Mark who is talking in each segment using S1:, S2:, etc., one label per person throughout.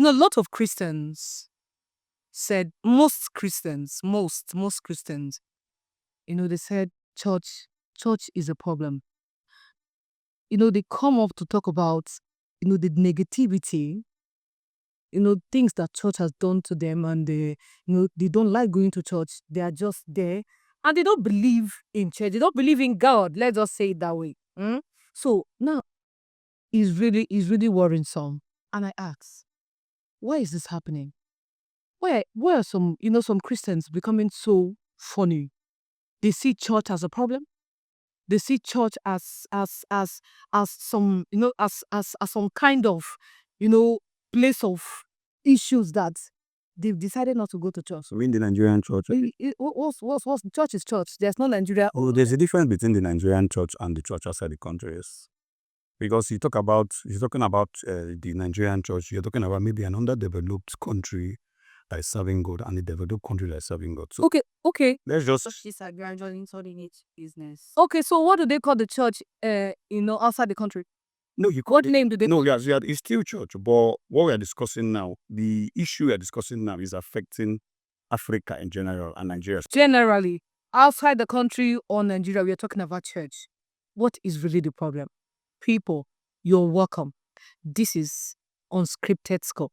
S1: a lot of Christians said, most Christians, they said church is a problem. They come up to talk about, the negativity, things that church has done to them, and they don't like going to church. They are just there, and they don't believe in church. They don't believe in God. Let's just say it that way. So now it's really worrisome. And I ask, why is this happening? Why are some Christians becoming so funny? They see church as a problem. They see church as some as some kind of place of issues that they've decided not to go to church.
S2: So in the Nigerian church,
S1: What's church is church. There's no Nigeria.
S2: oh, there's a difference between the Nigerian church and the church outside the country. Yes. Because you're talking about the Nigerian church, you're talking about maybe an underdeveloped country that is serving God and a developed country that is serving God. So
S1: Okay.
S2: let's just
S3: Churches are gradually turning it business.
S1: Okay, so what do they call the church outside the country?
S2: no, you
S1: What
S2: can't.
S1: name do they
S2: No, yes, it's still church. But what we are discussing now, the issue we are discussing now is affecting Africa in general and Nigeria.
S1: generally outside the country or Nigeria? We are talking about church. What is really the problem? People, you're welcome. This is Unscripted Scope.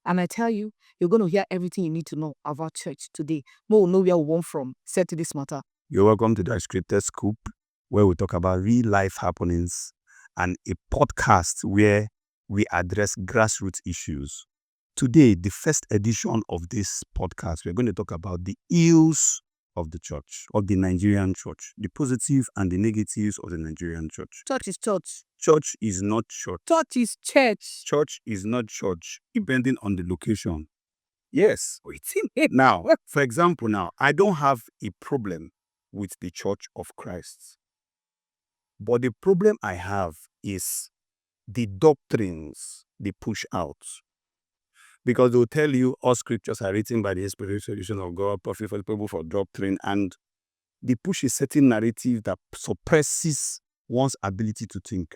S1: And I tell you, you're going to hear everything you need to know about church today. More know where we want from. Set to this matter.
S2: You're welcome to the Unscripted Scoop, where we talk about real life happenings and a podcast where we address grassroots issues. Today, the first edition of this podcast, we're going to talk about the ills of the church, of the Nigerian church, the positive and the negatives of the Nigerian church.
S1: Church is church.
S2: Church is not church.
S1: Church is church.
S2: Church is not church, depending on the location. Yes. Now, for example, I don't have a problem with the Church of Christ. But the problem I have is the doctrines they push out. Because they'll tell you all scriptures are written by the inspired solution of God, profitable for doctrine, and they push a certain narrative that suppresses one's ability to think.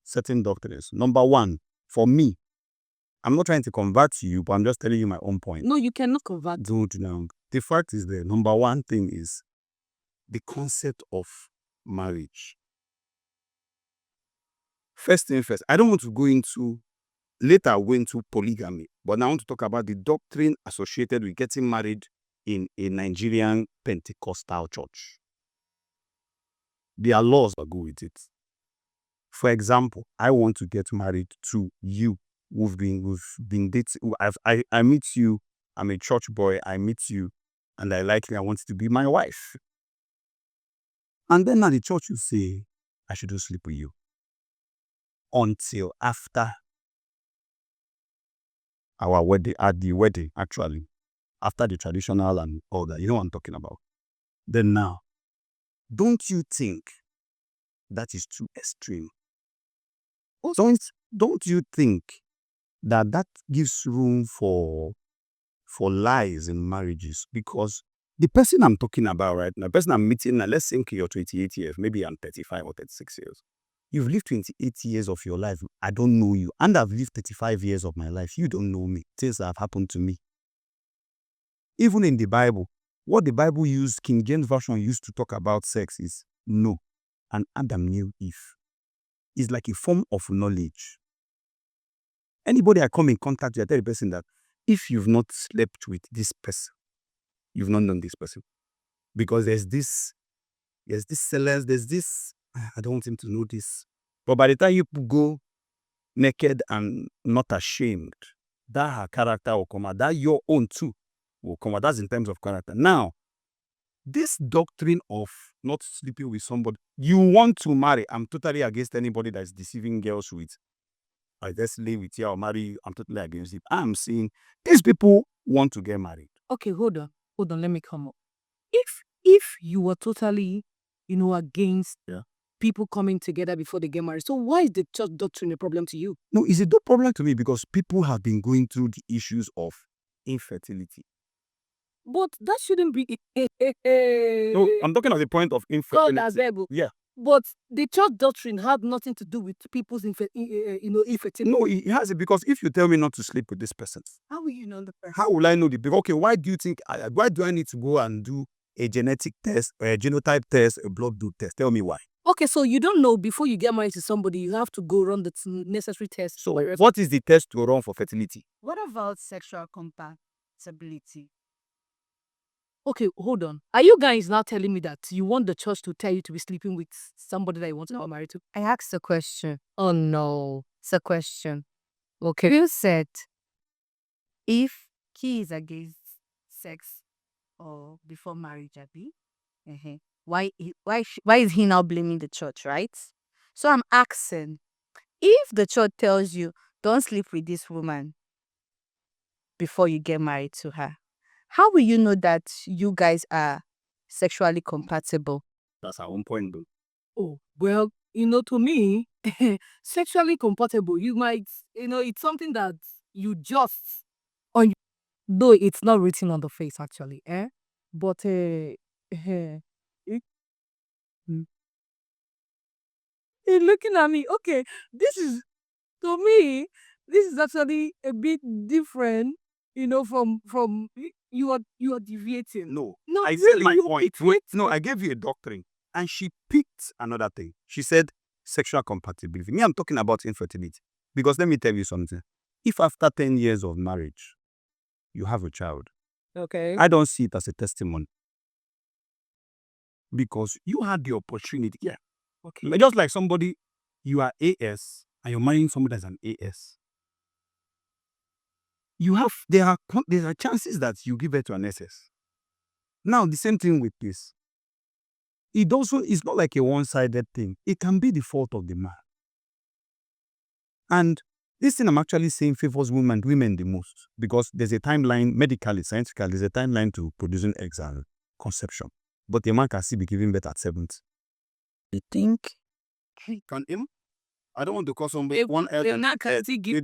S2: Certain doctrines. Number one, for me, I'm not trying to convert you, but I'm just telling you my own point.
S1: No, you cannot convert.
S2: Don't now. The fact is the number one thing is the concept of marriage. First thing first, I don't want to go into polygamy, but now I want to talk about the doctrine associated with getting married in a Nigerian Pentecostal church. There are laws that go with it. For example, I want to get married to you. We've been dating. I meet you. I'm a church boy. I meet you, and I want you to be my wife. And then now the church will say, I should just sleep with you until after our wedding, at the wedding, actually, after the traditional and all that. You know what I'm talking about. Then now, don't you think that is too extreme? Don't you think that gives room for lies in marriages? Because the person I'm talking about right now, the person I'm meeting now, let's think you're 28 years, maybe I'm 35 or 36 years. You've lived 28 years of your life. I don't know you. And I've lived 35 years of my life. You don't know me. Things that have happened to me. Even in the Bible, what the Bible used, King James Version used to talk about sex is no. And Adam knew Eve. It's like a form of knowledge. Anybody I come in contact with, I tell the person that if you've not slept with this person, you've not known this person. Because there's this silence, I don't want him to know this. But by the time you go naked and not ashamed, that her character will come out. That your own too will come out. That's in terms of character. Now, this doctrine of not sleeping with somebody you want to marry, I'm totally against anybody that's deceiving girls with, I just live with you or marry you. I'm totally against it. I'm saying these people want to get married.
S1: Okay, hold on. Let me come up. If you were totally, against people coming together before they get married, so why is the church doctrine a problem to you?
S2: No, it's a problem to me because people have been going through the issues of infertility.
S1: But that shouldn't be.
S2: No, I'm talking at the point of infertility.
S1: God,
S2: Yeah.
S1: But the church doctrine had nothing to do with people's infertility.
S2: No, it has it, because if you tell me not to sleep with this person,
S3: How will you know the person?
S2: how will I know the people? Okay, why do you think? Why do I need to go and do a genetic test, or a genotype test, a blood group test? Tell me why.
S1: Okay, so you don't know before you get married to somebody, you have to go run the necessary tests.
S2: So what is the test to run for fertility?
S3: What about sexual compatibility?
S1: Okay, hold on. Are you guys now telling me that you want the church to tell you to be sleeping with somebody that you want to get married to?
S3: I asked a question.
S1: Oh no.
S3: It's a question.
S1: Okay.
S3: You said if he is against sex or before marriage, Abi, why is he now blaming the church, right? So I'm asking, if the church tells you don't sleep with this woman before you get married to her, how will you know that you guys are sexually compatible?
S2: That's our own point, though.
S1: Oh, well, to me, sexually compatible, you might, it's something that you just, on, though it's not written on the face actually, eh? But, eh, mm, you're looking at me, okay, to me, this is actually a bit different, from, you are deviating.
S2: No,
S1: No,
S2: I said
S1: really,
S2: my
S1: you
S2: point.
S1: deviate.
S2: No, I gave you a doctrine, and she picked another thing. She said sexual compatibility. Me, I'm talking about infertility. Because let me tell you something. If after 10 years of marriage, you have a child,
S1: Okay.
S2: I don't see it as a testimony. Because you had the opportunity. Yeah.
S1: Okay.
S2: Just like somebody, you are AS, and you're marrying somebody that's an AS. There are chances that you give birth to an SS. Now, the same thing with this. It's not like a one-sided thing. It can be the fault of the man. And this thing I'm actually saying favors women the most, because there's a timeline, medically, scientifically, there's a timeline to producing eggs and conception. But a man can still be giving birth at 70.
S3: You think?
S2: Can him? I don't want to call somebody one
S3: Because he gave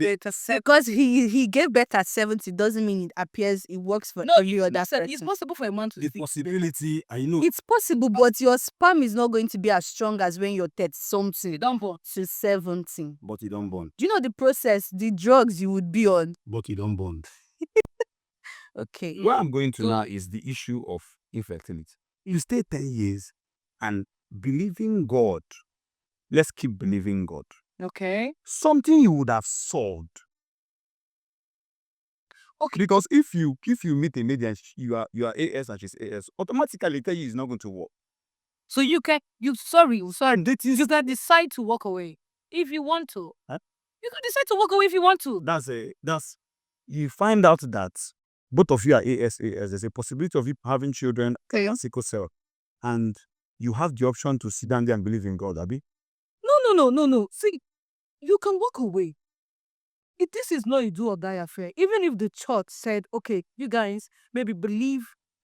S3: birth at 70 doesn't mean it appears it works for every other person.
S1: It's possible for a man to
S2: The
S1: sleep.
S2: possibility, I know.
S3: It's possible, but your sperm is not going to be as strong as when you're 30 something
S1: Don't born.
S3: to 70.
S2: But you don't bond.
S3: Do you know the process, the drugs you would be on?
S2: But you don't bond.
S3: Okay.
S2: Where I'm going to now is the issue of infertility. You stay 10 years and believing God. Let's keep believing God.
S1: Okay.
S2: Something you would have solved.
S1: Okay.
S2: Because if you meet a lady and you are AS and she's AS, automatically tell you it's not going to work.
S1: So you can decide to walk away if you want to.
S2: Huh?
S1: You can decide to walk away if you want to.
S2: You find out that both of you are AS. There's a possibility of you having children,
S1: Okay.
S2: sickle cell, and you have the option to sit down there and believe in God, Abi.
S1: No. See, you can walk away. This is not a do or die affair. Even if the church said, okay, you guys maybe believe,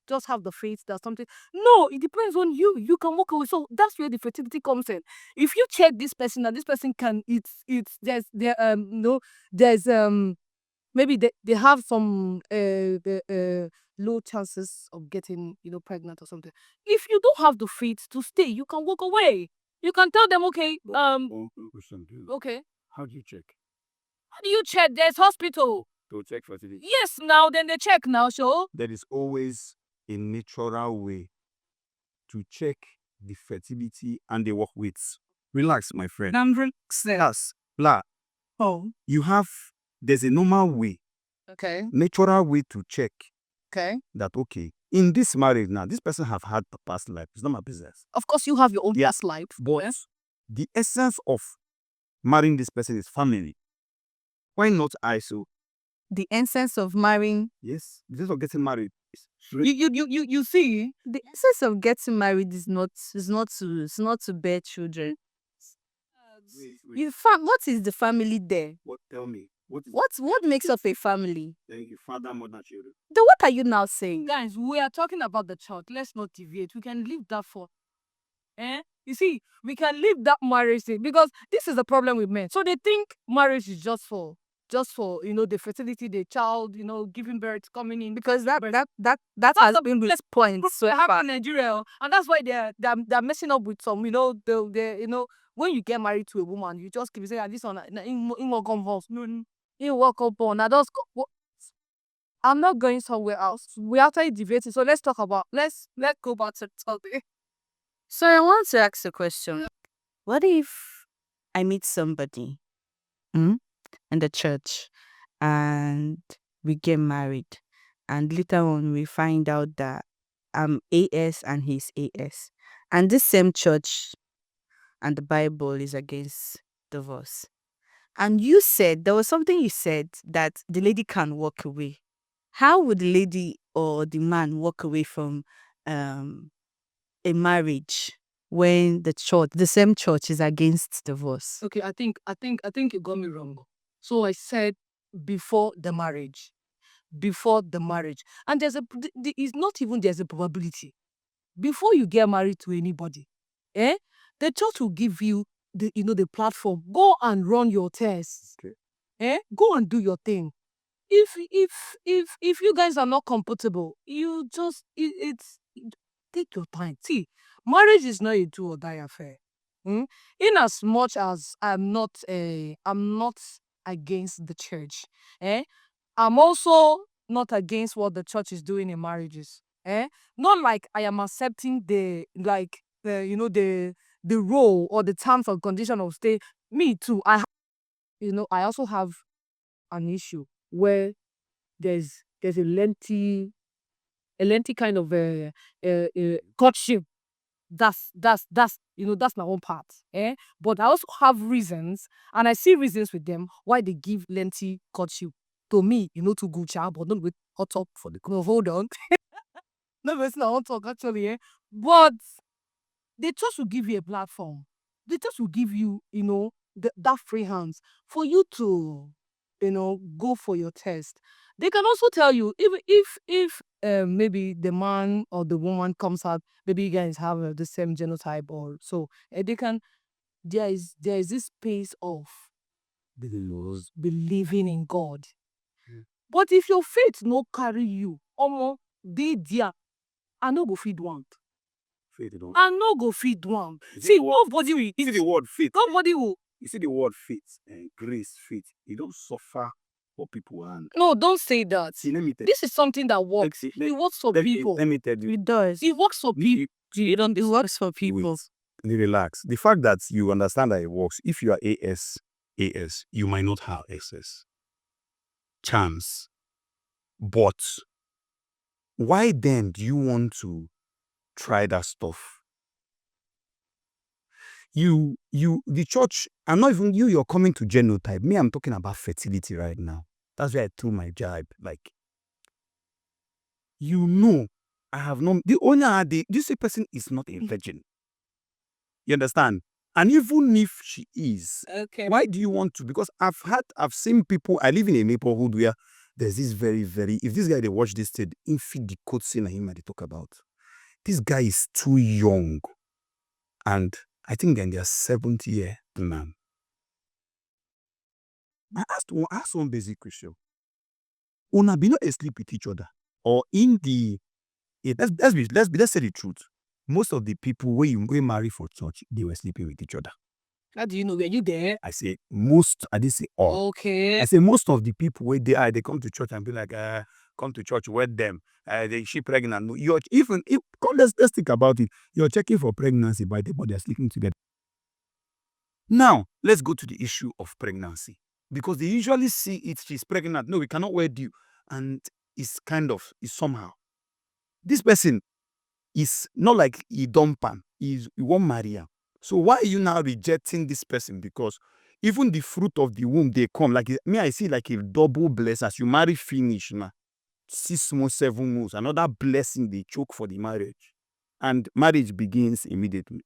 S1: just have the faith that something. No, it depends on you. You can walk away. So that's where the fertility comes in. If you check this person and this person can, there's maybe they have some low chances of getting pregnant or something. If you don't have the faith to stay, you can walk away. You can tell them, okay, okay.
S2: How do you check?
S1: How do you check? There's hospital.
S2: To check fertility.
S1: Yes, now then they check now, so.
S2: There is always a natural way to check the fertility and the work weights. Relax, my friend. Yes. Blah.
S1: Oh.
S2: There's a normal way,
S1: Okay.
S2: natural way to check
S1: Okay.
S2: that, okay, in this marriage now, this person have had a past life. It's not my business.
S1: Of course, you have your own
S2: Yeah.
S1: past life.
S2: But
S1: eh?
S2: the essence of marrying this person is family. Why not ISO?
S3: The essence of marrying.
S2: Yes, the essence of getting married is
S1: You see,
S3: The essence of getting married is not to bear children. What is the family there?
S2: What? Tell me.
S3: What makes up a family?
S2: Thank you, father, mother, children.
S3: Then what are you now saying?
S1: guys, we are talking about the church. Let's not deviate. We can leave that for. You see, we can leave that marriage thing because this is the problem with men. So they think marriage is just for just for the fertility, the child, giving birth coming in.
S3: Because that
S1: That's
S3: has
S1: the
S3: been with
S1: best
S3: points so
S1: happen
S3: far.
S1: in Nigeria, and that's why they're messing up with some. When you get married to a woman, you just keep saying, this one, in will come first. You walk up on. I'm not going somewhere else. We actually debating, so let's go back to the topic.
S3: So I want to ask a question. What if I meet somebody in the church and we get married, and later on we find out that I'm AS and he's AS, and this same church and the Bible is against divorce? And you said there was something you said that the lady can walk away. How would the lady or the man walk away from a marriage when the same church is against divorce?
S1: Okay, I think you got me wrong. So I said before the marriage, and it's not even there's a probability before you get married to anybody. The church will give you the platform. Go and run your tests.
S2: Okay.
S1: Go and do your thing. If you guys are not compatible, you just take your time. See, marriage is not a do or die affair. In as much as I'm not against the church, I'm also not against what the church is doing in marriages. Not like I am accepting the role or the terms and condition of stay. Me too. I also have an issue where there's a lengthy kind of courtship. That's my own part. But I also have reasons, and I see reasons with them why they give lengthy courtship. To me, to good child, but not with hot talk for the hold on. No, it's not hot talk actually. But the church will give you a platform. The church will give you, that free hands for you to, go for your test. They can also tell you if maybe the man or the woman comes out, maybe you guys have the same genotype or so, they can. There is this space of believing in God. But if your faith no carry you, they there, I no go feed one.
S2: Faith don't.
S1: I no go feed one.
S2: Is it
S1: See,
S2: the word-
S1: nobody will.
S2: You see the word faith.
S1: Nobody will.
S2: You see the word faith and grace, faith. You don't suffer for people and
S1: No, don't say that.
S2: see. Let me tell you.
S1: This is something that works.
S2: See,
S1: It works for people.
S2: Let me tell you.
S3: It does.
S1: It works for people.
S3: It works for people.
S2: Wait, relax. The fact that you understand that it works. If you are AS, you might not have SS chance. But why then do you want to try that stuff? The church, I'm not even you're coming to genotype. Me, I'm talking about fertility right now. That's where I threw my jibe. Like, I have known the owner, this person is not a virgin. You understand? And even if she is,
S1: Okay.
S2: why do you want to? Because I've seen people, I live in a neighborhood where there's this very, very, if this guy, they watch this, thing, infid the code scene him they talk about. This guy is too young. And I think they're in their 7th year, man. I asked one basic question. Una be not asleep with each other. Or in the, let's say the truth. Most of the people we marry for church, they were sleeping with each other.
S1: How do you know? Were you there?
S2: I say most, I didn't say all.
S1: Okay.
S2: I say most of the people where they come to church and be like, come to church with them. She pregnant. No, let's think about it. You're checking for pregnancy but they're sleeping together. Now, let's go to the issue of pregnancy. Because they usually see it, she's pregnant. No, we cannot wed you. And it's somehow. This person is not like he dump am. He won't marry her. So why are you now rejecting this person? Because even the fruit of the womb, they come. Like me, I see like a double blessing. As you marry, finish, man. 6 months, 7 months. Another blessing they choke for the marriage. And marriage begins immediately.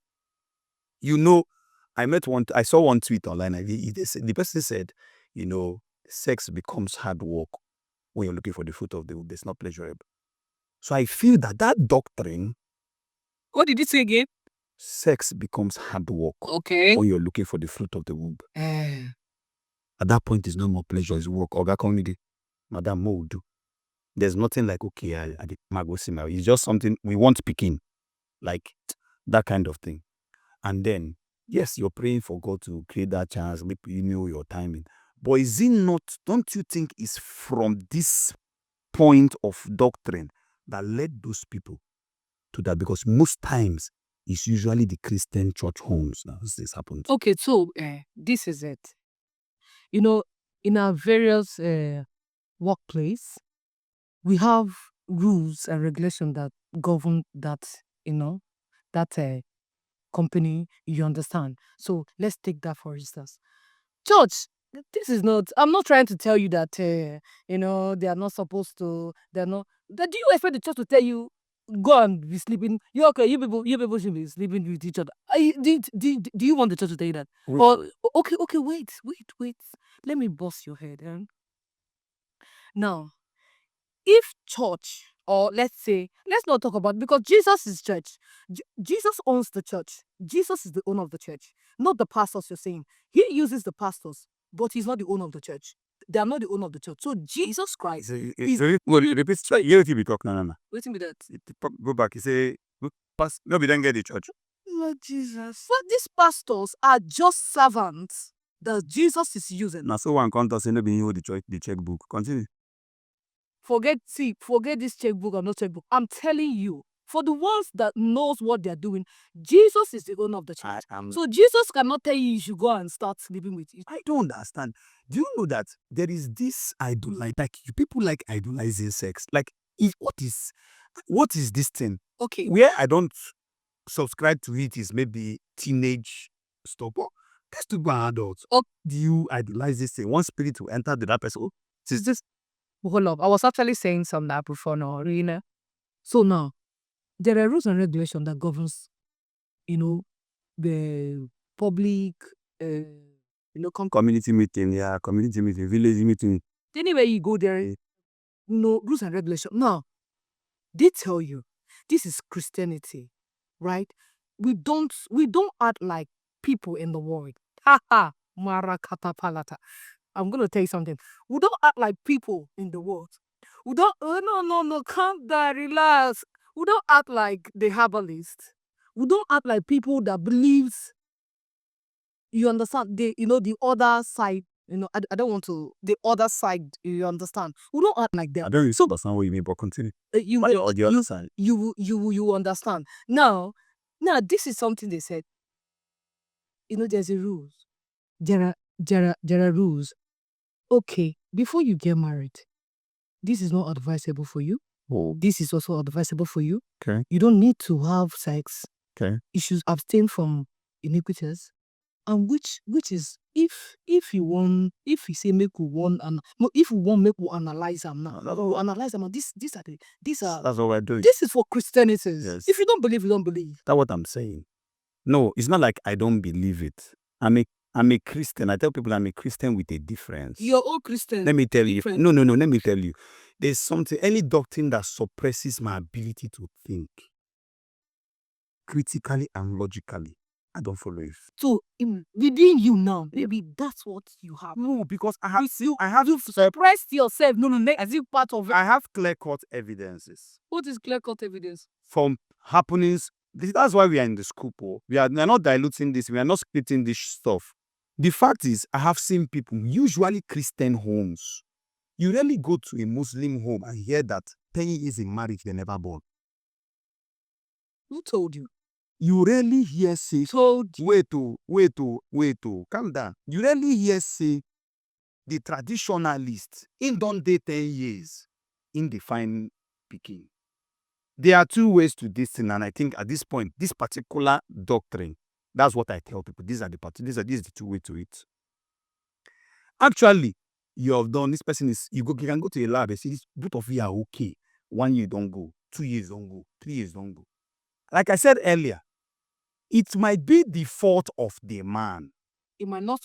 S2: I saw one tweet online. The person said, sex becomes hard work when you're looking for the fruit of the womb. It's not pleasurable. So I feel that doctrine.
S1: What did you say again?
S2: Sex becomes hard work
S1: Okay.
S2: when you're looking for the fruit of the womb. At that point, it's no more pleasure, it's work. Oga comedy, madam, mo will do. There's nothing like, okay, I did go see my. It's just something we want picking, like that kind of thing. And then, yes, you're praying for God to create that chance, maybe you know your timing. But is it not, don't you think it's from this point of doctrine that led those people to that? Because most times it's usually the Christian church homes that this happens.
S1: Okay, so this is it. You know, in our various workplace, we have rules and regulations that govern that, that company, you understand. So let's take that for instance. Church, this is not, I'm not trying to tell you that, they are not supposed to, they're not, do you expect the church to tell you, go and be sleeping? You okay, you people should be sleeping with each other. Do you want the church to tell you that? Or, okay, wait. Let me bust your head. Now, if church, or let's not talk about, because Jesus is church. Jesus owns the church. Jesus is the owner of the church, not the pastors you're saying. He uses the pastors, but he's not the owner of the church. They are not the owner of the church. So Jesus Christ is.
S2: Repeat, you be talk no.
S1: Waiting with that.
S2: Go back. You say, no, we don't get the church.
S1: Lord Jesus. But these pastors are just servants that Jesus is using.
S2: Now, so one counter say no be you the checkbook. Continue.
S1: Forget this checkbook or no checkbook. I'm telling you, for the ones that knows what they're doing, Jesus is the owner of the church. So Jesus cannot tell you should go and start sleeping with you.
S2: I don't understand. Do you know that there is this like people like idolizing sex? Like, what is this thing?
S1: Okay.
S2: Where I don't subscribe to it is maybe teenage stuff. But these people are adults.
S1: Oh.
S2: Do you idolize this thing? One spirit will enter the other person. Oh, is this?
S1: Hold up. I was actually saying something that before now, Rina. So now, there are rules and regulations that governs, the public,
S2: community meeting, village meeting.
S1: Anywhere you go, there is rules and regulations. Now, they tell you this is Christianity, right? We don't act like people in the world. Haha, marakata palata. I'm gonna tell you something. We don't act like people in the world. We don't. No, calm down, relax. We don't act like the herbalist. We don't act like people that believes. You understand? The other side. I don't want to. The other side. You understand? We don't act like them.
S2: I don't really understand what you mean, but continue.
S1: You understand? You understand? Now, this is something they said. There's a rules. There are rules. Okay, before you get married, this is not advisable for you.
S2: Oh.
S1: This is also advisable for you.
S2: Okay.
S1: You don't need to have sex.
S2: Okay.
S1: You should abstain from iniquities. And which is if you say make we want and if we want make we analyze them now.
S2: No.
S1: Analyze them. These are
S2: That's what we're doing.
S1: This is for Christianity.
S2: Yes.
S1: If you don't believe, you don't believe.
S2: That's what I'm saying. No, it's not like I don't believe it. I'm a Christian. I tell people I'm a Christian with a difference.
S1: You're all Christian.
S2: Let me tell you. No. Let me tell you. There's something, any doctrine that suppresses my ability to think critically and logically, I don't follow it.
S1: So within you now, maybe that's what you have.
S2: No, because I have
S1: You've suppressed yourself. No, as if part of it.
S2: I have clear-cut evidences.
S1: What is clear-cut evidence?
S2: From happenings. That's why we are in the scoop. We are not diluting this. We are not splitting this stuff. The fact is, I have seen people, usually Christian homes. You rarely go to a Muslim home and hear that 10 years in marriage, they never born.
S1: Who told you?
S2: You rarely hear say, wait, calm down. You rarely hear say, the traditionalist, in don't date 10 years, in define picking. There are two ways to this thing, and I think at this point, this particular doctrine, that's what I tell people. These are the two ways to it. Actually, you have done, this person is, you can go to a lab and say, both of you are okay. 1 year don't go, 2 years don't go, 3 years don't go. Like I said earlier, it might be the fault of the man.
S1: It might not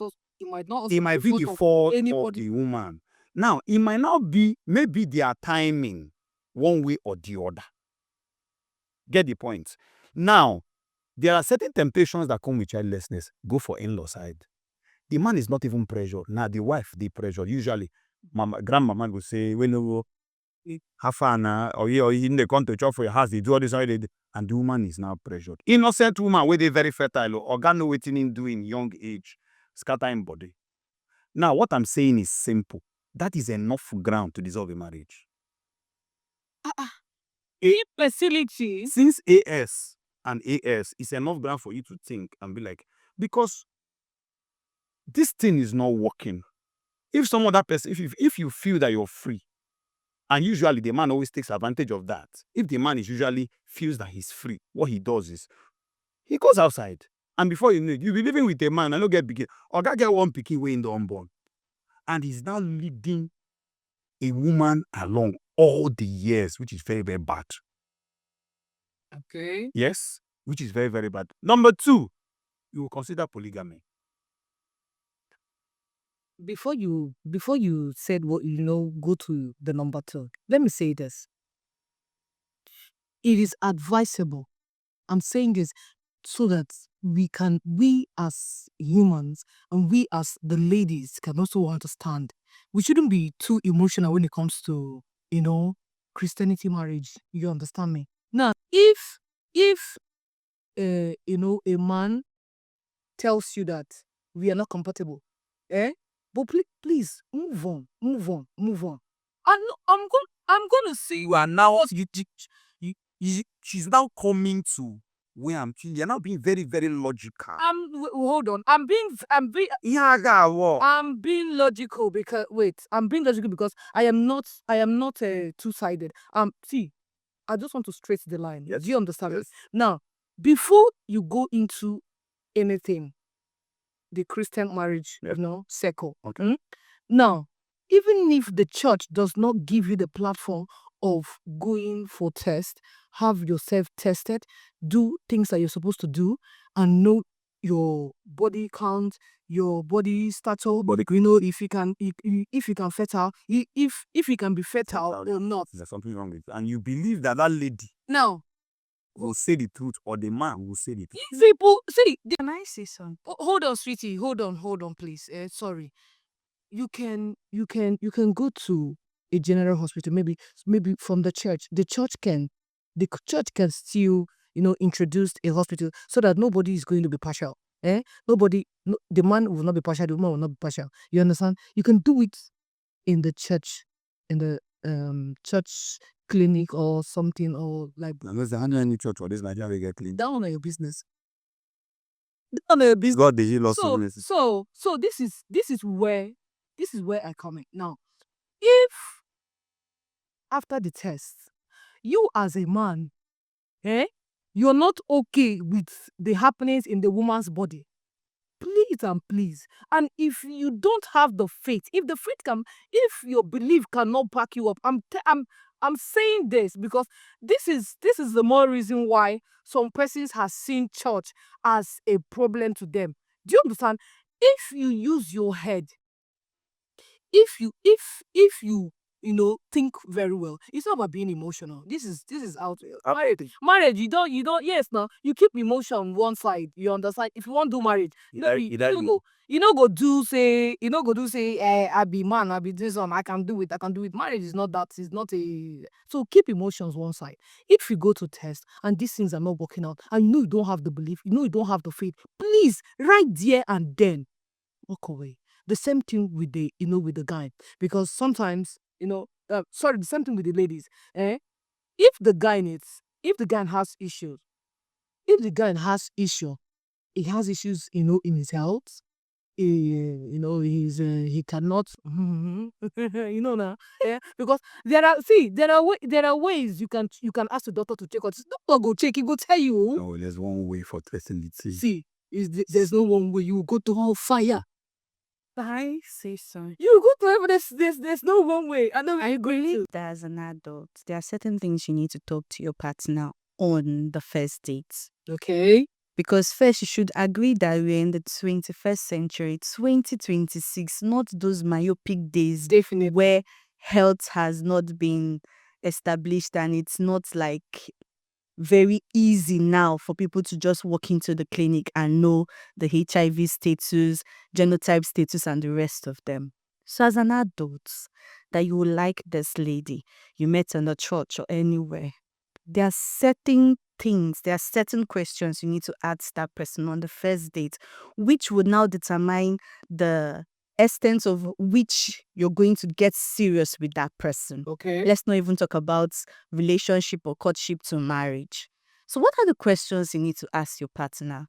S2: be the fault of the woman. Now, it might not be maybe their timing, one way or the other. Get the point? Now, there are certain temptations that come with childlessness. Go for in-law side. the man is not even pressured. Now the wife they pressure. Usually, mama, grandmama will say, when you have fun or you in the country chop for your house, they do all this already. And the woman is now pressured. Innocent woman where they very fertile or organ waiting in doing young age, scatter in body. Now, what I'm saying is simple. That is enough ground to dissolve a marriage.
S1: Facility.
S2: Since AS and AS is enough ground for you to think and be like, because this thing is not working. If some other person, if you feel that you're free, and usually the man always takes advantage of that. If the man is usually feels that he's free, what he does is he goes outside. And before you know it, you'll be living with a man and don't get pikin. Or get one pikin way in the unborn. And he's now leading a woman along all the years, which is very, very bad.
S1: Okay.
S2: Yes, which is very, very bad. Number 2, you will consider polygamy.
S1: Before you said what go to the number 2, let me say this. It is advisable. I'm saying this so that we as humans and we as the ladies can also understand. We shouldn't be too emotional when it comes to, Christianity marriage. You understand me? Now, if a man tells you that we are not compatible, but please move on. I'm gonna say
S2: You are now she's now coming to where you're now being very, very logical.
S1: hold on. I'm being logical because I am not two-sided. See, I just want to straight the line.
S2: Yes,
S1: Do you understand me?
S2: yes.
S1: Now, before you go into anything, the Christian marriage,
S2: Yes.
S1: circle.
S2: Okay.
S1: Now, even if the church does not give you the platform of going for test, have yourself tested, do things that you're supposed to do, and know your body count, your body stature, if you can fertile, if you can be fertile or not.
S2: There's something wrong with it. And you believe that lady
S1: Now,
S2: will say the truth or the man will say the truth.
S1: people see.
S3: Can I say something?
S1: Hold on, sweetie. Hold on, please. Sorry. You can go to a general hospital, maybe from the church. The church can still introduce a hospital so that nobody is going to be partial. The man will not be partial, the woman will not be partial. You understand? You can do it in the church, in the church clinic or something, or like
S2: Unless the any church for this Nigeria will get clean.
S1: down on your business. Down on your business.
S2: God, the heal us.
S1: So this is where I come in. Now, if after the test, you as a man, you're not okay with the happenings in the woman's body, please, and if you don't have the faith, if your belief cannot back you up, I'm saying this because this is the more reason why some persons has seen church as a problem to them. Do you understand? If you use your head, if you think very well, it's not about being emotional. This is out marriage. You don't yes, now you keep emotion on one side. You understand? If you want to do marriage, you know go do say I be man, I be this one, I can do it. Marriage is not that. It's not a so keep emotions one side. If you go to test and these things are not working out, and you don't have the belief, you don't have the faith, please right there and then walk away. The same thing with the with the guy, because sometimes the same thing with the ladies. If the guy has issues, he has issues in his health. He cannot now, because there are ways you can ask the doctor to check out. The doctor go check, he go tell you.
S2: No, there's one way for testing it.
S1: See, there's no one way. You go to all fire.
S3: I say so.
S1: You go to heaven. There's no one way.
S3: I believe that as an adult, there are certain things you need to talk to your partner on the first date.
S1: Okay.
S3: Because first you should agree that we're in the 21st century, 2026, not those myopic days
S1: Definitely.
S3: where health has not been established and it's not like very easy now for people to just walk into the clinic and know the HIV status, genotype status, and the rest of them. So as an adult, that you will like this lady, you met in a church or anywhere, there are certain things, there are certain questions you need to ask that person on the first date, which would now determine the extent of which you're going to get serious with that person.
S1: Okay.
S3: Let's not even talk about relationship or courtship to marriage. So what are the questions you need to ask your partner?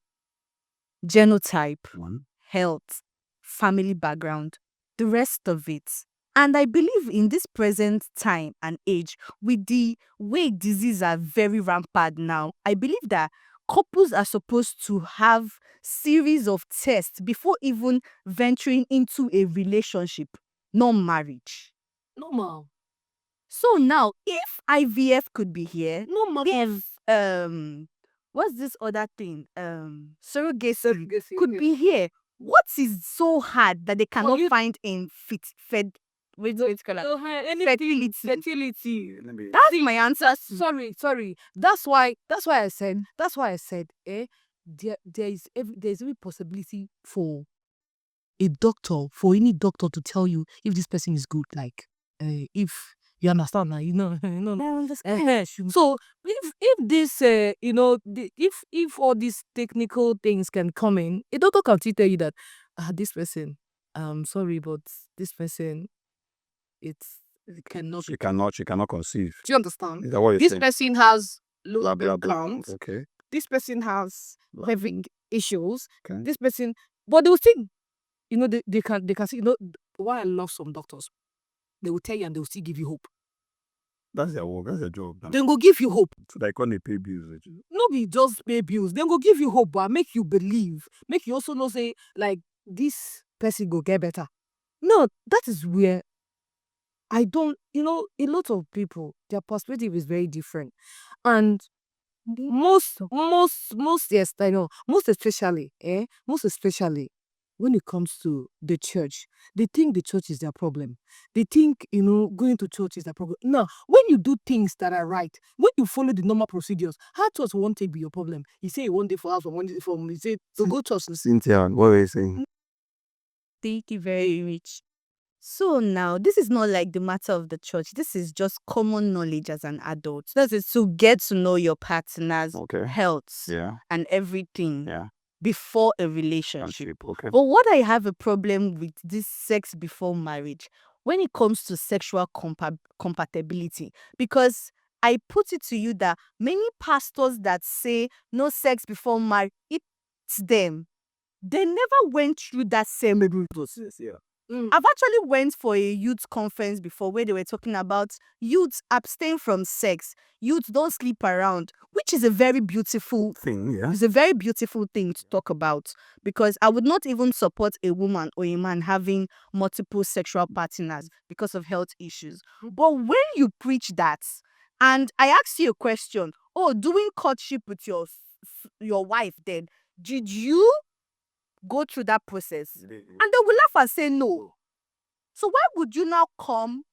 S3: Genotype,
S2: One.
S3: health, family background, the rest of it. And I believe in this present time and age, with the way diseases are very rampant now, I believe that couples are supposed to have series of tests before even venturing into a relationship, not marriage.
S1: Normal.
S3: So now, if IVF could be here,
S1: Normal.
S3: if what's this other thing? Surrogacy
S1: Surrogacy,
S3: could
S1: yes.
S3: be here. What is so hard that they cannot
S1: you-
S3: find in wait, fertility?
S1: Fertility.
S3: That's my answer.
S1: Sorry. That's why I said. There's every possibility for for any doctor to tell you if this person is good. Like, if you understand now, you know.
S3: I understand.
S1: So if this if all these technical things can come in, a doctor can still tell you that this person, sorry, but this person, it cannot.
S2: She cannot conceive.
S1: Do you understand?
S2: Is that what you're
S1: This
S2: saying?
S1: person has low
S2: Blah, blah,
S1: sperm
S2: blah.
S1: count.
S2: Okay.
S1: This person has having issues.
S2: Okay.
S1: This person, but they will still, they can see. Why I love some doctors, they will tell you and they will still give you hope.
S2: That's their work. That's their job.
S1: They go give you hope.
S2: So they can't pay bills.
S1: No be just pay bills. They go give you hope, but make you believe. Make you also know, say, like, this person go get better. No, that is where I don't, a lot of people, their perspective is very different. And most yes, I know, most especially when it comes to the church, they think the church is their problem. They think, going to church is their problem. Now, when you do things that are right, when you follow the normal procedures, how church won't take be your problem? You say one day for us, one day for me. You say to go church.
S2: Cynthia, what were you saying?
S3: Thank you very much. So now, this is not like the matter of the church. This is just common knowledge as an adult. That is to get to know your partner's
S2: Okay.
S3: health
S2: Yeah.
S3: and everything
S2: Yeah.
S3: before a relationship.
S2: Okay.
S3: But what I have a problem with this sex before marriage, when it comes to sexual compatibility, because I put it to you that many pastors that say no sex before marriage, it's them. They never went through that same route.
S2: Yeah.
S3: I've actually went for a youth conference before where they were talking about youth abstain from sex, youth don't sleep around, which is a very beautiful
S2: Thing, yeah.
S3: it's a very beautiful thing to talk about, because I would not even support a woman or a man having multiple sexual partners because of health issues. But when you preach that, and I ask you a question, doing courtship with your wife, then did you go through that process? And they will laugh and say no. So why would you now come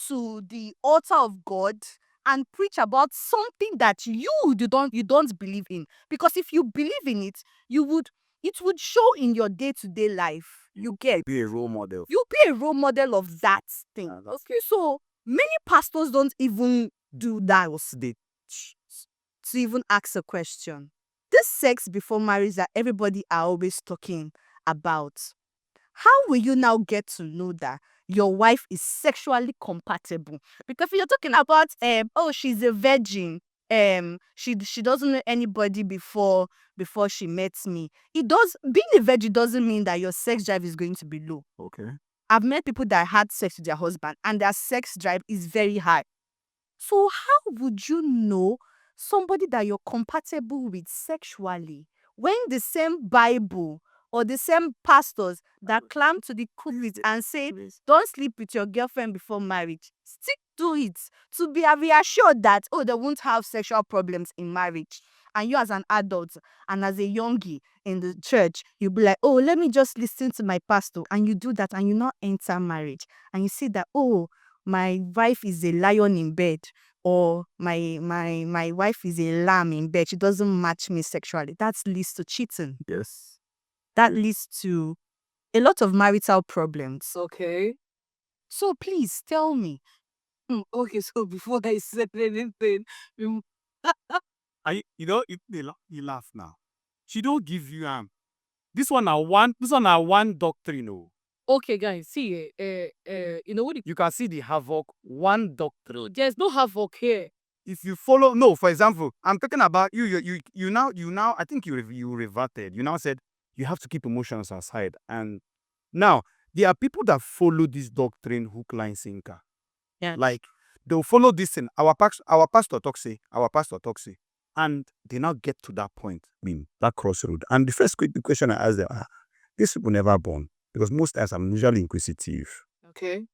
S3: to the altar of God and preach about something that you don't believe in? Because if you believe in it, it would show in your day-to-day life. You get.
S2: Be a role model.
S3: You'll be a role model of that thing. Okay, so many pastors don't even do that to even ask a question. This sex before marriage that everybody are always talking about, how will you now get to know that your wife is sexually compatible? Because if you're talking about she's a virgin, she doesn't know anybody before she met me. Being a virgin doesn't mean that your sex drive is going to be low.
S2: Okay.
S3: I've met people that had sex with their husband and their sex drive is very high. So how would you know somebody that you're compatible with sexually when the same Bible or the same pastors that climb to the pulpit and say, don't sleep with your girlfriend before marriage, stick to it to be reassured that, they won't have sexual problems in marriage? And you as an adult and as a youngie in the church, you'll be like, let me just listen to my pastor. And you do that and you not enter marriage. And you see that, my wife is a lion in bed, or my wife is a lamb in bed, she doesn't match me sexually, that leads to cheating.
S2: Yes.
S3: That leads to a lot of marital problems.
S1: Okay.
S3: So please tell me.
S1: Okay, so before I said anything, um,
S2: You laugh now. She don't give you this one are one doctrine. Oh.
S1: okay, guys, see, what you can see the havoc, one doctrine. There's no havoc here.
S2: If you follow, no, for example, I'm talking about you now. I think you reverted. You now said you have to keep emotions aside, and now there are people that follow this doctrine hook, line, sinker.
S3: Yeah.
S2: Like they'll follow this thing. Our pastor talks say, and they now get to that point, that crossroad. And the first question I ask them, these people never born, because most times I'm usually inquisitive.
S1: Okay.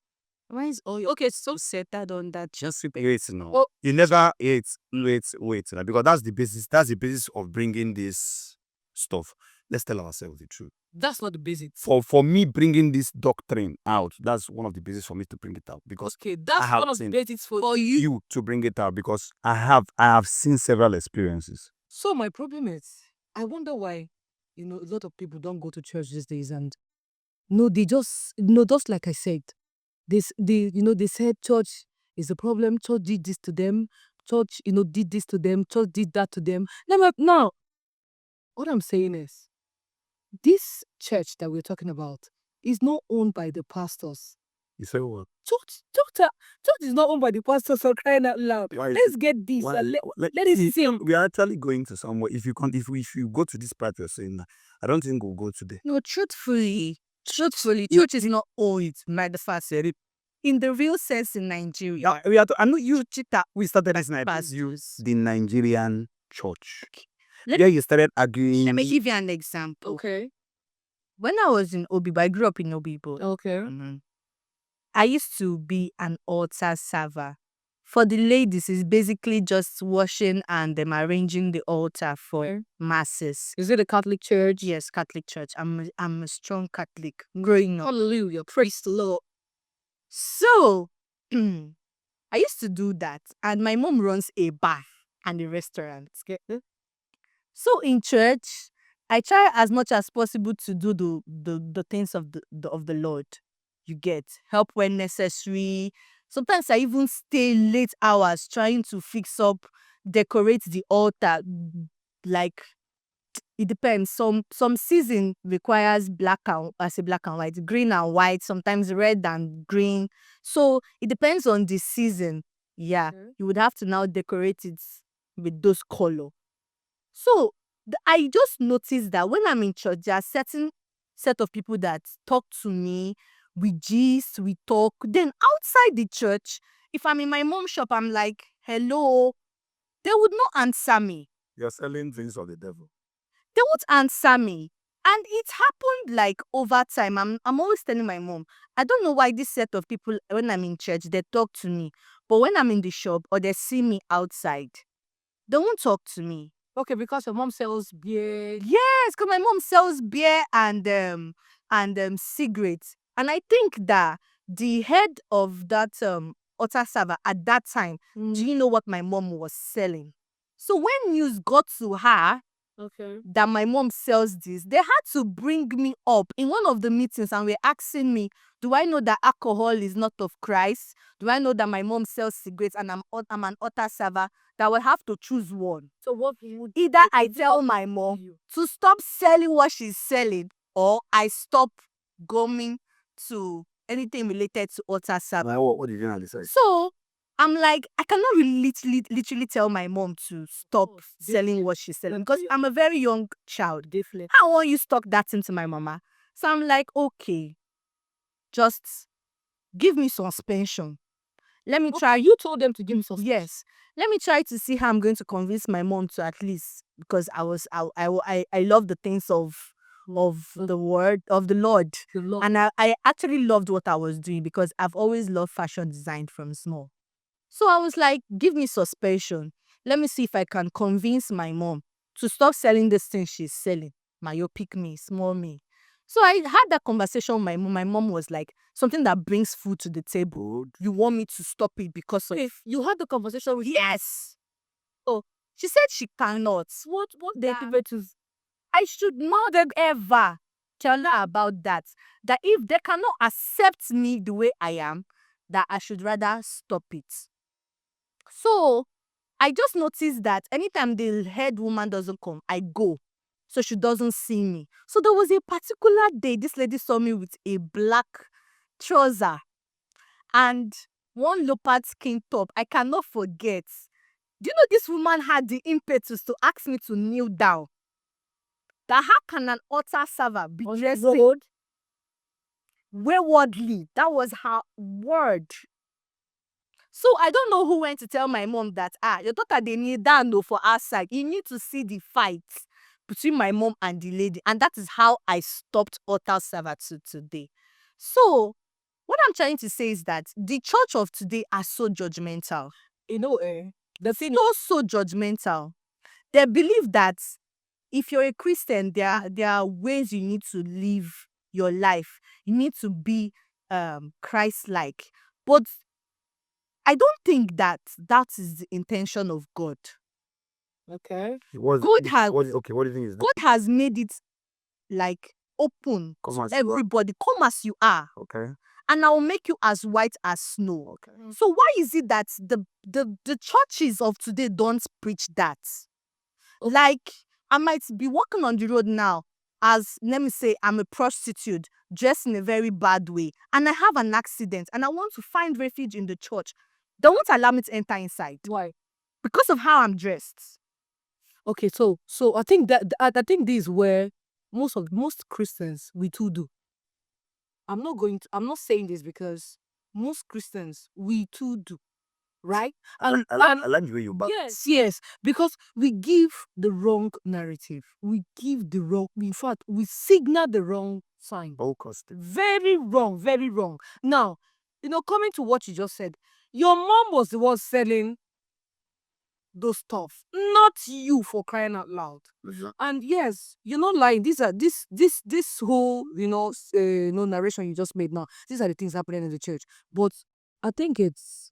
S3: Why is all okay? So settled on that.
S2: Just wait, no.
S1: Oh.
S2: You never wait, now, because that's the basis. That's the basis of bringing this stuff. Let's tell ourselves the truth.
S1: That's not the basics.
S2: For me, bringing this doctrine out, that's one of the basis for me to bring it out, because
S1: Okay, that's
S2: have
S1: one of the
S2: seen
S1: basics for you.
S2: you to bring it out, because I have seen several experiences.
S1: So my problem is, I wonder why, a lot of people don't go to church these days, and no, they just, just like I said, they said church is a problem. Church did this to them. Church, did this to them. Church did that to them. Now, what I'm saying is, this church that we're talking about is not owned by the pastors.
S2: You say what?
S1: Church is not owned by the pastors, for crying out loud. Let's get this. Let it sink.
S2: We are actually going to somewhere. If you go to this part you're saying, I don't think we'll go today.
S3: No, truthfully, church is not owned by the pastors. In the real sense in Nigeria,
S2: I know you cheater. We started as
S3: pastors.
S2: the Nigerian church.
S3: Let-
S2: Yeah, you started arguing.
S3: Let me give you an example.
S1: Okay.
S3: When I was in Obibo, I grew up in Obibo.
S1: Okay.
S3: I used to be an altar server. For the ladies, it's basically just washing and arranging the altar for masses.
S1: Is it a Catholic church?
S3: Yes, Catholic church. I'm a strong Catholic growing up.
S1: Hallelujah. Praise the Lord.
S3: So, I used to do that. And my mom runs a bar and a restaurant. So in church, I try as much as possible to do the things of the Lord. You get help when necessary. Sometimes I even stay late hours trying to fix up, decorate the altar. Like, it depends. Some season requires black and white, green and white, sometimes red and green. So it depends on the season. Yeah, you would have to now decorate it with those color. So I just noticed that when I'm in church, there are certain set of people that talk to me. We gist, we talk. Then outside the church, if I'm in my mom's shop, I'm like, hello. They would not answer me.
S2: You're selling things of the devil.
S3: They won't answer me. And it happened like over time. I'm always telling my mom, I don't know why this set of people, when I'm in church, they talk to me. But when I'm in the shop or they see me outside, they won't talk to me.
S1: Okay, because your mom sells beer.
S3: Yes, because my mom sells beer and cigarettes. And I think that the head of that altar server at that time, do you know what my mom was selling? So when news got to her,
S1: Okay.
S3: that my mom sells this, they had to bring me up in one of the meetings and were asking me, do I know that alcohol is not of Christ? Do I know that my mom sells cigarettes and I'm an altar server? That I will have to choose one.
S1: So what would
S3: Either I tell my mom to stop selling what she's selling, or I stop going to anything related to altar server.
S2: What did you now decide?
S3: So I'm like, I cannot really literally tell my mom to stop selling what she's selling, because I'm a very young child.
S1: Definitely.
S3: I want you stock that into my mama. So I'm like, okay, just give me suspension. Let me try.
S1: You told them to give me some.
S3: Yes. Let me try to see how I'm going to convince my mom to, at least, because I love the things of the word of the Lord.
S1: The Lord.
S3: And I actually loved what I was doing, because I've always loved fashion design from small. So I was like, give me suspension. Let me see if I can convince my mom to stop selling this thing she's selling. Myopic me, small me. So I had that conversation with my mom. My mom was like, something that brings food to the table.
S2: Good.
S3: You want me to stop it because of...
S1: If you had the conversation with
S3: Yes. Oh, she said she cannot.
S1: what the
S3: That-
S1: activities?
S3: I should not ever tell her about that. That if they cannot accept me the way I am, that I should rather stop it. So I just noticed that anytime the head woman doesn't come, I go. So she doesn't see me. So there was a particular day this lady saw me with a black trouser and one leopard skin top. I cannot forget. Do you know this woman had the impetus to ask me to kneel down? That how can an altar server be dressed waywardly? That was her word. So I don't know who went to tell my mom that your daughter they kneel down though for outside. You need to see the fight between my mom and the lady, and that is how I stopped altar server today. So what I'm trying to say is that the church of today are so judgmental.
S1: The thing
S3: So judgmental. They believe that if you're a Christian, there are ways you need to live your life. You need to be Christ-like. But I don't think that is the intention of God.
S1: okay.
S3: God has
S2: what do you think is that?
S3: God has made it like open
S2: Come
S3: to
S2: as you are.
S3: everybody. Come as you are,
S2: Okay.
S3: and I will make you as white as snow.
S2: Okay.
S3: So why is it that the churches of today don't preach that? Like, I might be walking on the road now as, let me say, I'm a prostitute dressed in a very bad way, and I have an accident and I want to find refuge in the church. They won't allow me to enter inside
S1: Why?
S3: because of how I'm dressed.
S1: Okay, so I think I think this is where most Christians we too do. I'm not saying this because most Christians we too do, right? And
S2: I like the way you back.
S1: yes, because we give the wrong narrative. We give the wrong, in fact, we signal the wrong sign.
S2: Focused.
S1: Very wrong, very wrong. Now, coming to what you just said, your mom was the one selling those stuff, not you, for crying out loud. And yes, you're not lying. These are this whole narration you just made now. These are the things happening in the church. But I think it's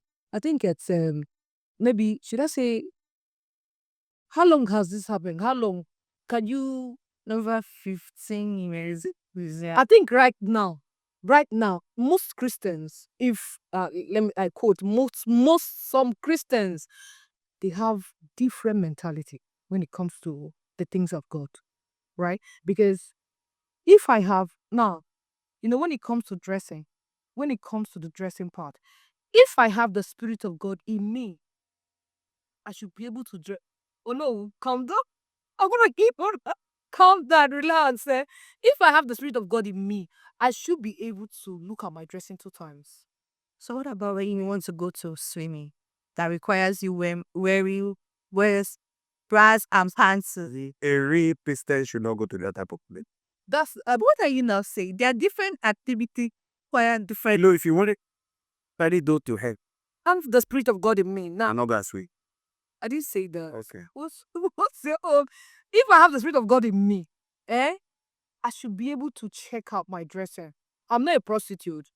S1: maybe, should I say, how long has this happened? How long can you?
S3: Over 15 years.
S1: I think right now, most Christians, if I quote, some Christians, they have different mentality when it comes to the things of God, right? Because if I have now, when it comes to dressing, when it comes to the dressing part, if I have the Spirit of God in me, I should be able to dress. Oh no, calm down. I'm gonna keep on. Calm down, relax. If I have the Spirit of God in me, I should be able to look at my dressing 2 times.
S3: So what about when you want to go to swimming that requires you wear bras and pants?
S2: A real Christian should not go to that type of place.
S1: That's
S3: What are you now saying? There are different activities require different.
S2: If you want to study do to help,
S1: have the Spirit of God in me. Now,
S2: I'm not gonna swim.
S1: I didn't say that.
S2: Okay.
S1: What's your own? If I have the Spirit of God in me, I should be able to check out my dressing. I'm not a prostitute.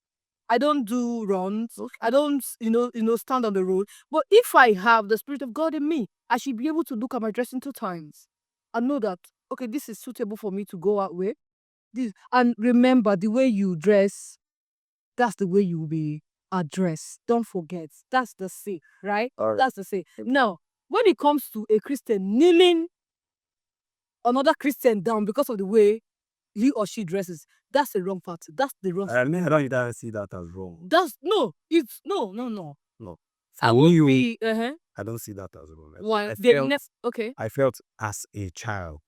S1: I don't do runs.
S2: Okay.
S1: I don't, stand on the road. But if I have the Spirit of God in me, I should be able to look at my dressing 2 times and know that, okay, this is suitable for me to go out with. And remember, the way you dress, that's the way you will be addressed. Don't forget. That's the say, right?
S2: All right.
S1: That's the say. Now, when it comes to a Christian kneeling another Christian down because of the way he or she dresses, that's the wrong part. That's the wrong.
S2: I mean, I don't even see that as wrong.
S1: That's no. It's no.
S2: No.
S1: I
S2: will you.
S1: be.
S2: I don't see that as wrong.
S1: Why? Okay.
S2: I felt as a child,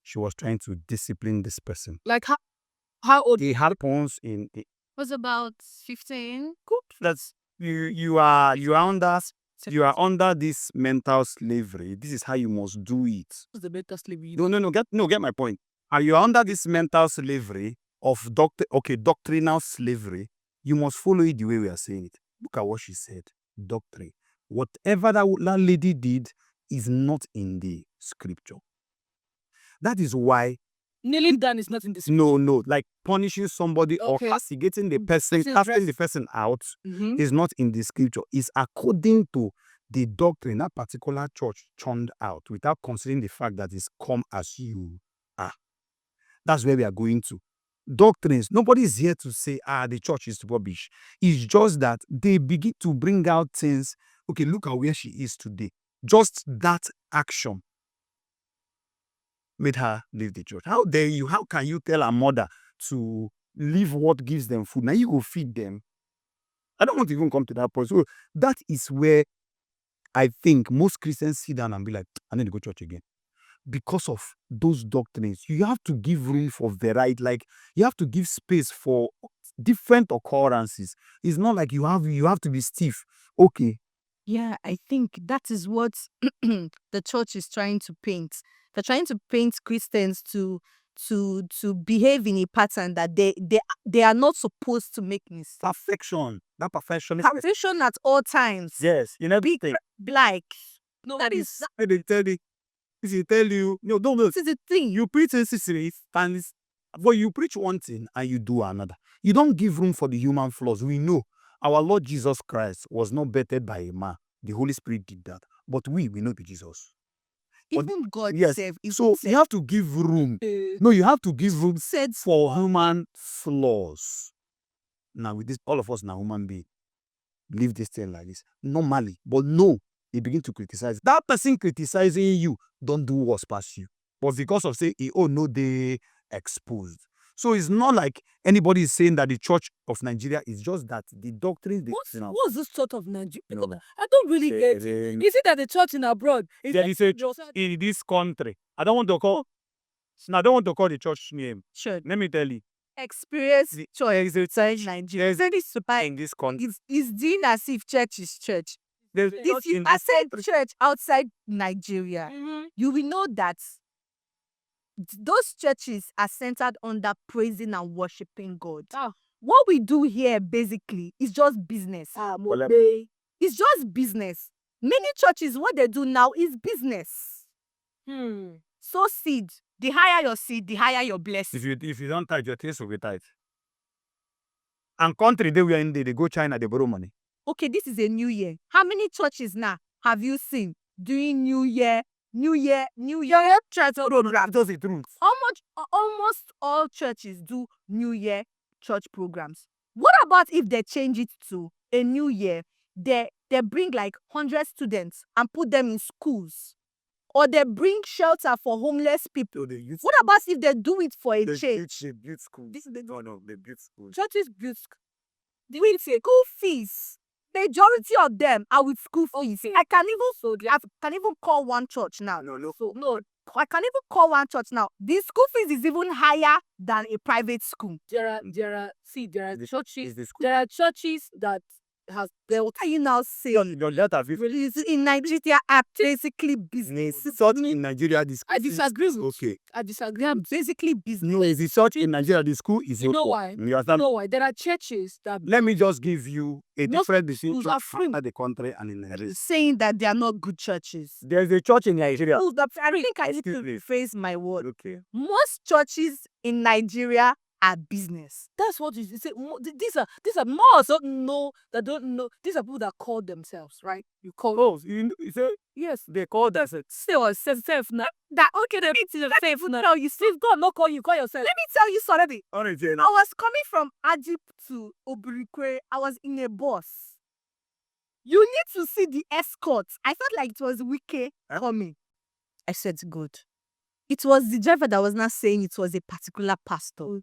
S2: she was trying to discipline this person.
S1: Like how old?
S2: It happens in.
S3: Was about 15.
S2: Good. That's you are under this mental slavery. This is how you must do it.
S1: What's the mental slavery?
S2: Get my point. Are you under this mental slavery of doctrinal slavery? You must follow it the way we are saying it. Look at what she said. Doctrine. Whatever that lady did is not in the scripture. That is why
S1: Kneeling down is not in the scripture.
S2: No, like punishing somebody or
S1: Okay.
S2: castigating the person,
S1: Still
S2: casting
S1: dress-
S2: the person out
S1: Mhm.
S2: is not in the scripture. It's according to the doctrine that particular church churned out without considering the fact that it's come as you are. That's where we are going to. Doctrines, nobody is here to say, the church is rubbish. It's just that they begin to bring out things. Okay, look at where she is today. Just that action made her leave the church. How dare you? How can you tell a mother to leave what gives them food? Now you go feed them. I don't want to even come to that point. So that is where I think most Christians sit down and be like, I need to go to church again. Because of those doctrines, you have to give room for variety. Like you have to give space for different occurrences. It's not like you have to be stiff. Okay.
S3: Yeah, I think that is what the church is trying to paint. They're trying to paint Christians to behave in a pattern that they are not supposed to make mistakes.
S2: Perfection. That perfection.
S3: Perfection at all times.
S2: Yes. You know,
S3: Be like
S1: No,
S3: that is
S2: they tell you. If you tell you, no, don't know.
S3: this is the thing.
S2: You preach necessary and but you preach one thing and you do another. You don't give room for the human flaws. We know our Lord Jesus Christ was not bettered by a man. The Holy Spirit did that. But we know be Jesus.
S3: Even God
S2: Yes.
S3: said,
S2: So you have to give room. No, you have to give room for human flaws. Now with this, all of us now human being live this thing like this normally, but no, they begin to criticize. That person criticizing you don't do what's past you, but because of say, no, they exposed. So it's not like anybody is saying that the Church of Nigeria is just that the doctrine.
S1: What's this sort of Nigeria?
S2: No.
S1: I don't really get it. Is it that the church in abroad is
S2: There is a church in this country. I don't want to call the church name.
S3: Sure.
S2: Let me tell you.
S3: Experience
S2: The-
S3: church inside Nigeria.
S2: In this country.
S3: It's doing as if church is church.
S2: There's
S3: If you accept church outside Nigeria,
S1: Mhm.
S3: you will know that those churches are centered under praising and worshiping God.
S1: Ah.
S3: What we do here basically is just business. It's just business. Many churches, what they do now is business. Sow seed. The higher your seed, the higher your blessing.
S2: If you don't tithe, your taste will be tight. And country they were in they go China, they borrow money.
S3: Okay, this is a new year. How many churches now have you seen doing New Year church program?
S2: That's the truth.
S3: Almost all churches do New Year church programs. What about if they change it to a new year? They bring like 100 students and put them in schools, or they bring shelter for homeless people. What about if they do it for a change?
S2: They build schools. They build schools.
S3: Churches build with school fees. Majority of them are with school fees. I can even call one church now. I can even call one church now. The school fees is even higher than a private school.
S1: There are churches.
S2: the school.
S1: There are churches that has built.
S3: What are you now saying?
S2: Your letter
S3: In Nigeria are basically business.
S2: in Nigeria, the school.
S1: I disagree with.
S2: Okay.
S1: I disagree.
S3: Basically business.
S2: No, is the church in Nigeria, the school is
S1: You know why?
S2: You understand?
S1: No, why? There are churches that
S2: Let me just give you a
S1: Most
S2: different distinction
S1: schools are free.
S2: after the country and in Nigeria.
S3: Saying that they are not good churches.
S2: There's a church in Nigeria.
S3: I think I need
S2: Excuse
S3: to
S2: me.
S3: rephrase my word.
S2: Okay.
S3: Most churches in Nigeria are business.
S1: that's what you say. These are more so that don't know. These are people that call themselves, right? You call.
S2: Oh, you say
S1: Yes.
S2: they call that.
S1: Say self now.
S3: That okay, let me tell you,
S1: If God not call you, call yourself.
S3: let me tell you something.
S2: Honestly,
S3: I was coming from Ajip to Obirikwe. I was in a bus. You need to see the escort. I felt like it was Wike coming. I said, good. It was the driver that was not saying it was a particular pastor.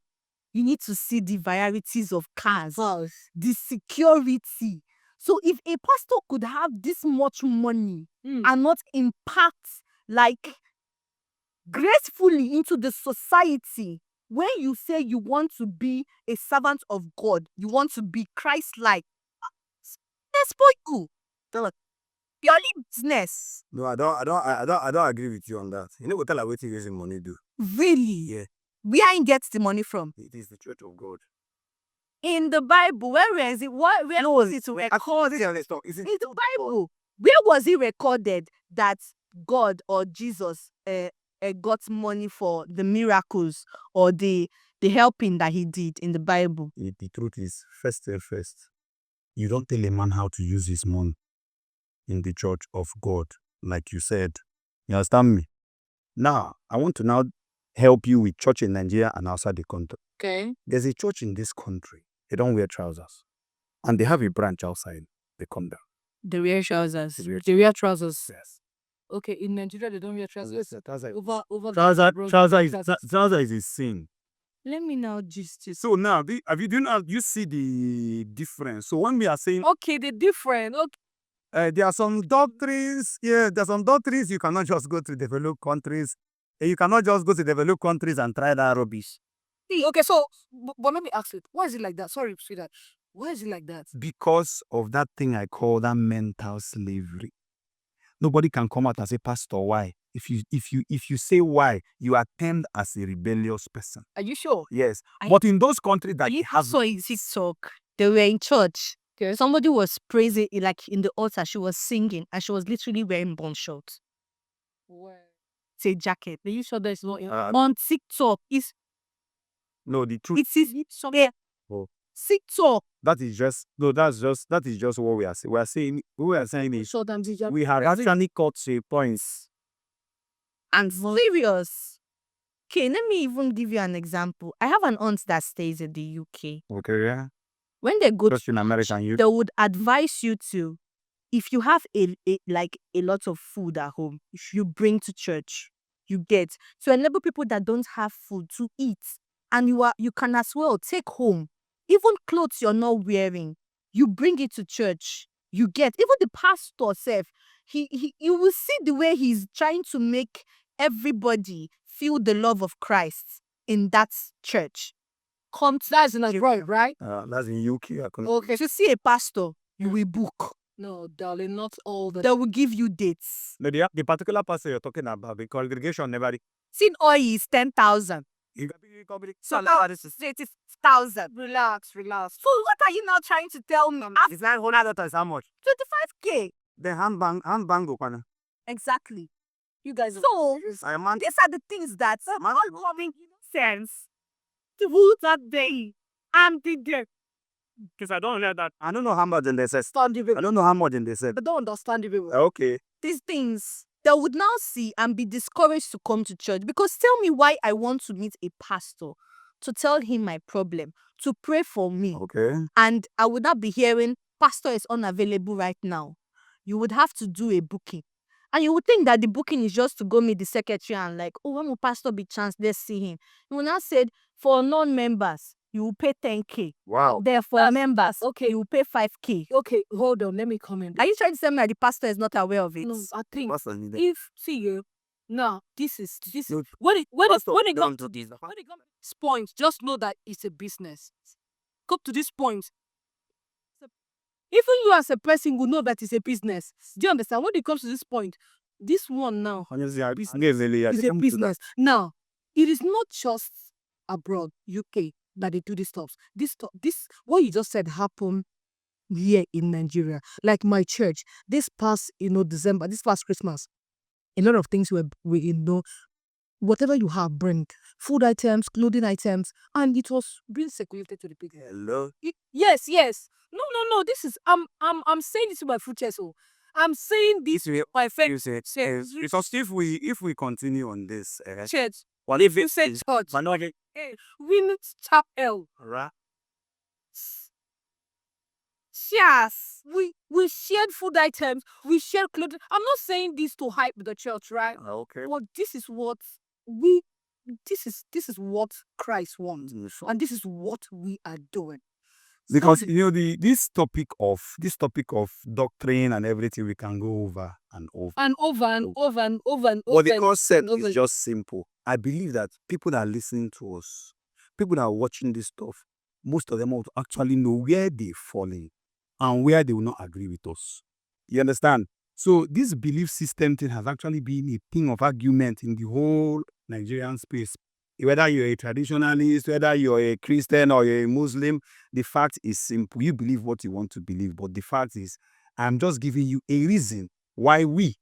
S3: You need to see the varieties of cars, the security. So if a pastor could have this much money and not impact like gracefully into the society, when you say you want to be a servant of God, you want to be Christ-like, let's put you. Purely business.
S2: No, I don't agree with you on that. You know what tell her what raising money do?
S3: Really?
S2: Yeah.
S3: Where he gets the money from?
S2: It is the church of God.
S3: In the Bible, where is it? Where was it recorded? In the Bible, where was it recorded that God or Jesus got money for the miracles or the helping that he did in the Bible.
S2: The truth is, first thing first, you don't tell a man how to use his money in the church of God, like you said. You understand me? Now, I want to now help you with church in Nigeria and outside the country.
S1: Okay.
S2: There's a church in this country. They don't wear trousers. And they have a branch outside. They come down.
S3: They wear trousers.
S1: They wear trousers.
S2: Yes.
S1: Okay, in Nigeria they don't wear trousers.
S2: Trouser
S1: Trouser
S2: is a sin.
S3: Let me now just
S2: So now, you see the difference? So when we are saying,
S1: okay, they're different. Okay.
S2: there are some doctrines, there are some doctrines you cannot just go to developed countries. You cannot just go to developed countries and try that rubbish.
S1: Okay, so but let me ask it. Why is it like that? Sorry to say that. Why is it like that?
S2: Because of that thing I call that mental slavery. Nobody can come out and say, Pastor, why? If you say why, you are termed as a rebellious person.
S1: Are you sure?
S2: Yes. But in those countries that
S3: I
S2: you have,
S3: saw in TikTok, they were in church.
S1: Okay.
S3: Somebody was praising, like in the altar, she was singing and she was literally wearing bun shorts.
S1: Where?
S3: It's a jacket.
S1: Are you sure there's no
S3: On TikTok,
S2: no, the truth.
S3: it is there.
S2: Oh.
S3: TikTok.
S2: That is just what we are saying. We are saying is
S1: sometimes it's just
S2: we have actually got to a point.
S3: And serious. Okay, let me even give you an example. I have an aunt that stays in the UK.
S2: Okay, yeah.
S3: When they go
S2: Just in American youth.
S3: they would advise you to, if you have a lot of food at home, if you bring to church, you get to enable people that don't have food to eat, and you can as well take home even clothes you're not wearing. You bring it to church. You get even the pastor self. You will see the way he's trying to make everybody feel the love of Christ in that church.
S1: that's in Nigeria, right?
S2: That's in UK.
S3: Okay, to see a pastor, you will book.
S1: No, darling, not all the
S3: They will give you dates.
S2: No, the particular pastor you're talking about, the congregation never.
S3: Sin oil is 10,000. So now it is 1,000. Relax. So what are you now trying to tell me?
S2: It's like $100 how much?
S3: 25K.
S2: The handbang go pana.
S3: Exactly.
S1: you guys.
S3: So
S2: I man.
S3: these are the things that are coming sense to who that day and the day.
S2: Because I don't know that. I don't know how much in they said.
S1: Understand the
S2: I
S1: people.
S2: don't know how much in they said.
S1: I don't understand the people.
S2: Okay.
S3: These things they would now see and be discouraged to come to church. Because tell me why I want to meet a pastor to tell him my problem, to pray for me.
S2: Okay.
S3: And I would not be hearing, Pastor is unavailable right now. You would have to do a booking. And you would think that the booking is just to go meet the secretary and like, oh, when will Pastor be chance? Let's see him. You will now said, for non-members, you will pay 10K.
S2: Wow.
S3: Therefore, members,
S1: okay.
S3: you will pay 5K.
S1: Okay, hold on. Let me come in.
S3: Are you trying to tell me that the pastor is not aware of it?
S1: No, I think
S2: What's the need?
S1: if see you now, this is
S2: No,
S1: when it
S2: Pastor,
S1: comes
S2: don't do this.
S1: when it comes to this point, just know that it's a business. Come to this point. Even you as a person will know that it's a business. Do you understand? When it comes to this point, this one now
S2: Honestly,
S1: is a business. Now, it is not just abroad, UK, that they do these stuff. This what you just said happened here in Nigeria. Like my church, this past December, this past Christmas, a lot of things we whatever you have, bring food items, clothing items, and it was being circulated to the people.
S2: Hello.
S1: Yes. No. This is I'm saying this to my future so. I'm saying this
S2: If
S1: my friend
S2: you said,
S1: said
S2: because if we continue on this,
S1: church.
S2: well, if
S1: You
S2: it
S1: said
S2: is
S1: church.
S2: minority,
S1: We need chapel.
S2: right?
S1: Yes. We shared food items. We shared clothing. I'm not saying this to hype the church, right?
S2: Okay.
S1: Well, this is what Christ wants. And this is what we are doing.
S2: Because this topic of doctrine and everything we can go over and over.
S1: And over and over and over and over.
S2: But the concept
S1: over.
S2: is just simple. I believe that people that are listening to us, people that are watching this stuff, most of them will actually know where they're falling and where they will not agree with us. You understand? So this belief system thing has actually been a thing of argument in the whole Nigerian space. Whether you're a traditionalist, whether you're a Christian or you're a Muslim, the fact is simple. You believe what you want to believe, but the fact is, I'm just giving you a reason why we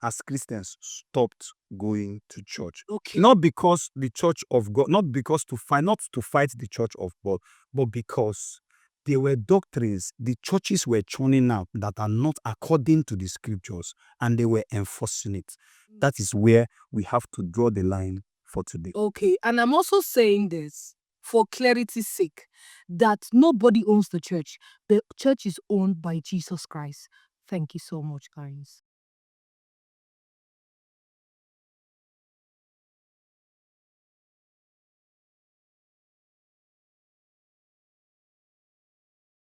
S2: as Christians stopped going to church.
S1: Okay.
S2: Not because the church of God, not to fight the church of God, but because there were doctrines the churches were churning out that are not according to the scriptures, and they were enforcing it. That is where we have to draw the line for today.
S1: Okay, and I'm also saying this for clarity's sake, that nobody owns the church. The church is owned by Jesus Christ. Thank you so much, guys.